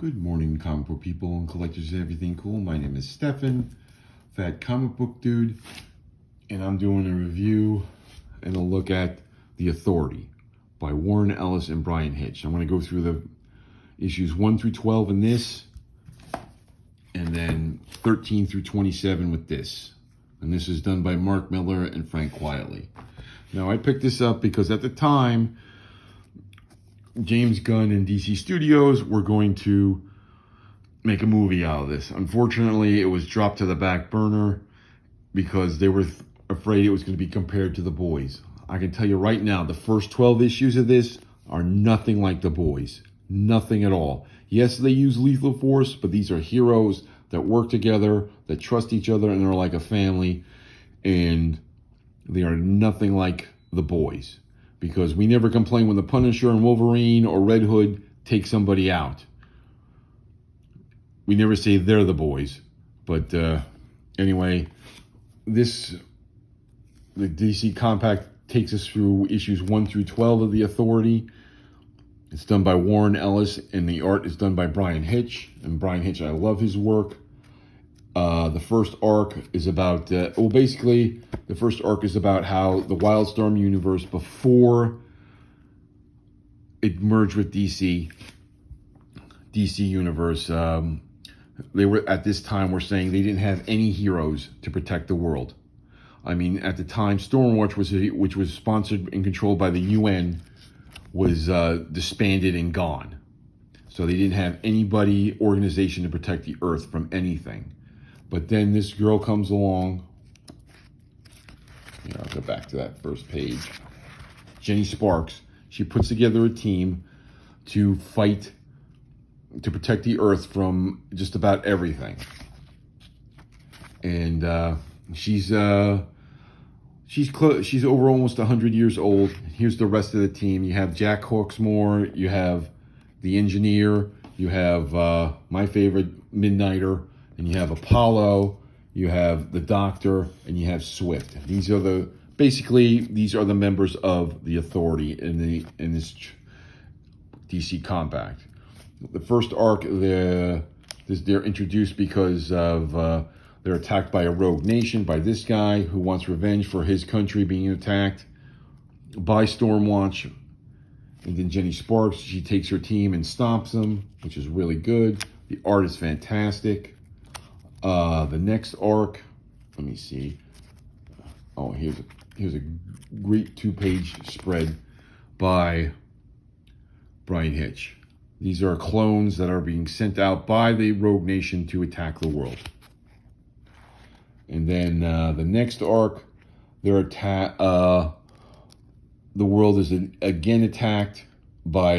Good morning, comic book people and collectors of everything cool. My name is Stefan, Fat Comic Book Dude, and I'm doing a review and a look at The Authority by Warren Ellis and Brian Hitch. I'm going to go through the issues 1 through 12 in this, and then 13 through 27 with this. And this is done by Mark Miller and Frank Quietly. Now, I picked this up because at the time, James Gunn and DC Studios were going to make a movie out of this. Unfortunately, it was dropped to the back burner because they were afraid it was going to be compared to The Boys. I can tell you right now, the first 12 issues of this are nothing like The Boys. Nothing at all. Yes, they use lethal force, but these are heroes that work together, that trust each other, and they're like a family. And they are nothing like The Boys. Because we never complain when the Punisher and Wolverine or Red Hood take somebody out. We never say they're the boys. But anyway, the DC Compact takes us through issues 1 through 12 of The Authority. It's done by Warren Ellis, and the art is done by Brian Hitch. And Brian Hitch, I love his work. The first arc is about, basically, the first arc is about how the Wildstorm universe, before it merged with DC Universe, they were, at this time, were saying they didn't have any heroes to protect the world. I mean, at the time, Stormwatch, which was sponsored and controlled by the UN, was disbanded and gone. So they didn't have anybody, organization to protect the Earth from anything. But then this girl comes along. I'll go back to that first page. Jenny Sparks. She puts together a team to fight, to protect the Earth from just about everything. And she's over almost 100 years old. Here's the rest of the team. You have Jack Hawksmoor. You have the engineer. You have my favorite, Midnighter. And you have Apollo, you have the Doctor, and you have Swift. These are the members of the Authority in this DC Compact. The first arc, they're introduced because of they're attacked by a rogue nation, by this guy who wants revenge for his country being attacked by Stormwatch. And then Jenny Sparks, she takes her team and stomps them, which is really good. The art is fantastic. The next arc, let me see. Oh, here's a great 2-page spread by Brian Hitch. These are clones that are being sent out by the Rogue Nation to attack the world. And then the next arc, the world is again attacked by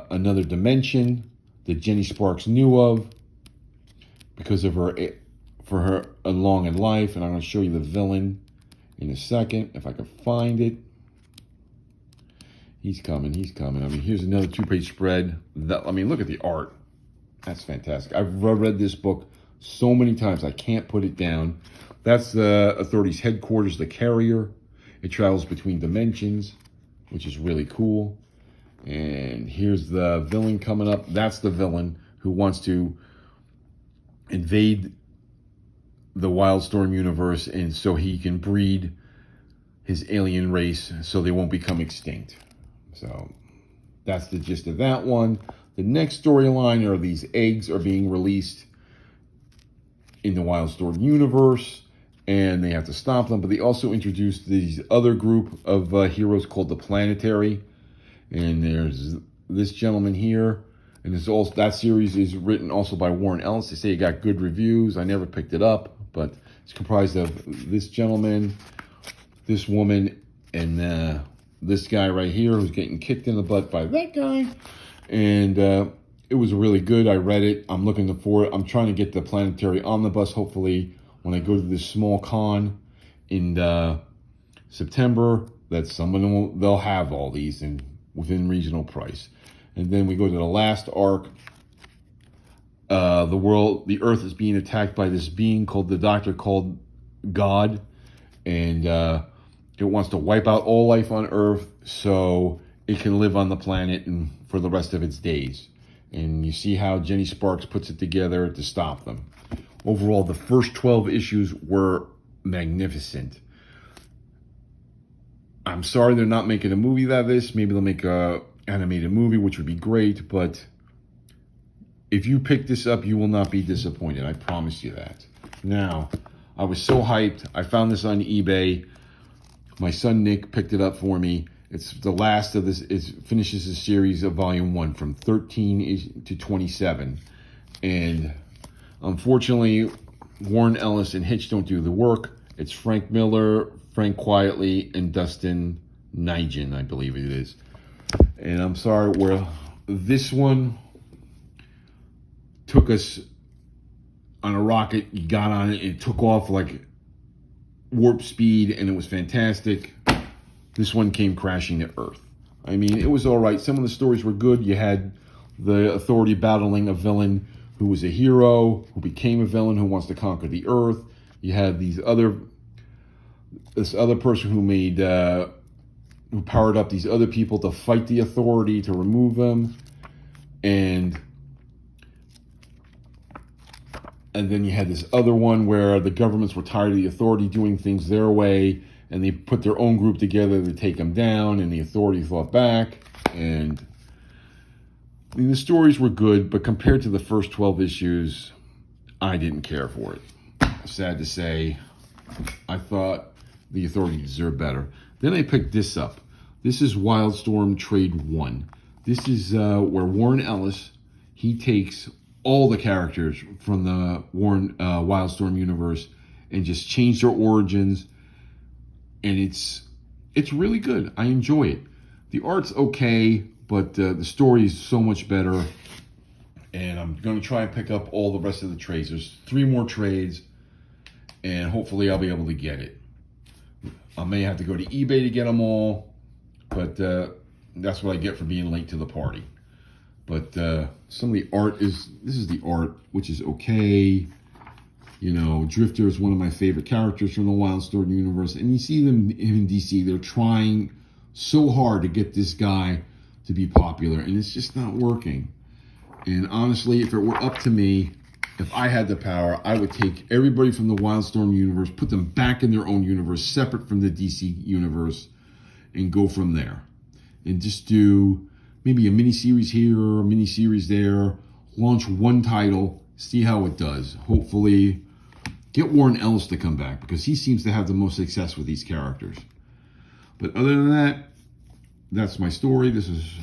another dimension that Jenny Sparks knew of because of her long in life. And I'm going to show you the villain in a second, if I can find it. He's coming. I mean, here's another 2-page spread. Look at the art. That's fantastic. I've read this book so many times, I can't put it down. That's the Authority's headquarters, the Carrier. It travels between dimensions, which is really cool. And here's the villain coming up. That's the villain who wants to invade the Wildstorm universe, and so he can breed his alien race so they won't become extinct. So that's the gist of that one. The next storyline are these eggs are being released in the Wildstorm universe, and they have to stop them. But they also introduced these other group of heroes called the Planetary. And there's this gentleman here. And that series is written also by Warren Ellis. They say it got good reviews. I never picked it up, but it's comprised of this gentleman, this woman, and this guy right here who's getting kicked in the butt by that guy. And it was really good. I read it. I'm looking for it. I'm trying to get the Planetary Omnibus, hopefully, when I go to this small con in September, that they'll have all these within reasonable price. And then we go to the last arc. The Earth is being attacked by this being called the Doctor, called God. And it wants to wipe out all life on Earth so it can live on the planet and for the rest of its days. And you see how Jenny Sparks puts it together to stop them. Overall, the first 12 issues were magnificent. I'm sorry they're not making a movie out of this. Maybe they'll make a animated movie, which would be great. But if you pick this up, you will not be disappointed. I promise you that. Now, I was so hyped. I found this on eBay. My son Nick picked it up for me. It's the last of this. It finishes the series of Volume 1 from 13 to 27. And unfortunately, Warren Ellis and Hitch don't do the work. It's Frank Miller, Frank Quietly, and Dustin Nigin, I believe it is. And I'm sorry, where this one took us on a rocket. You got on it, it took off like warp speed, and it was fantastic. This one came crashing to Earth. I mean, it was all right. Some of the stories were good. You had the Authority battling a villain who was a hero, who became a villain, who wants to conquer the Earth. You had this other person who made, who powered up these other people to fight the Authority, to remove them. And then you had this other one where the governments were tired of the Authority doing things their way, and they put their own group together to take them down, and the Authority fought back. And I mean, the stories were good, but compared to the first 12 issues, I didn't care for it. Sad to say, I thought the Authority deserved better. Then I picked this up. This is Wildstorm Trade 1. This is where Warren Ellis, he takes all the characters from the Wildstorm universe and just changed their origins. And it's really good. I enjoy it. The art's okay, but the story is so much better. And I'm going to try and pick up all the rest of the trades. There's 3 more trades, and hopefully I'll be able to get it. I may have to go to eBay to get them all, but that's what I get for being late to the party. But some of the art this is the art, which is okay. You know, Drifter is one of my favorite characters from the Wildstorm universe. And you see them in DC, they're trying so hard to get this guy to be popular, and it's just not working. And honestly, if it were up to me, if I had the power, I would take everybody from the Wildstorm universe, put them back in their own universe, separate from the DC universe, and go from there. And just do maybe a mini-series here or a mini-series there, launch one title, see how it does. Hopefully, get Warren Ellis to come back, because he seems to have the most success with these characters. But other than that, that's my story. This is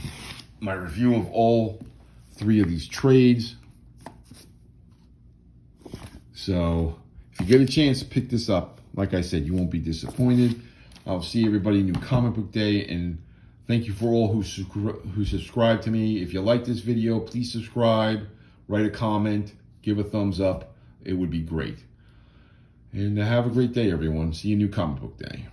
my review of all 3 of these trades. So, if you get a chance to pick this up, like I said, you won't be disappointed. I'll see everybody New Comic Book Day, and thank you for all who subscribe to me. If you like this video, please subscribe, write a comment, give a thumbs up. It would be great. And have a great day, everyone. See you New Comic Book Day.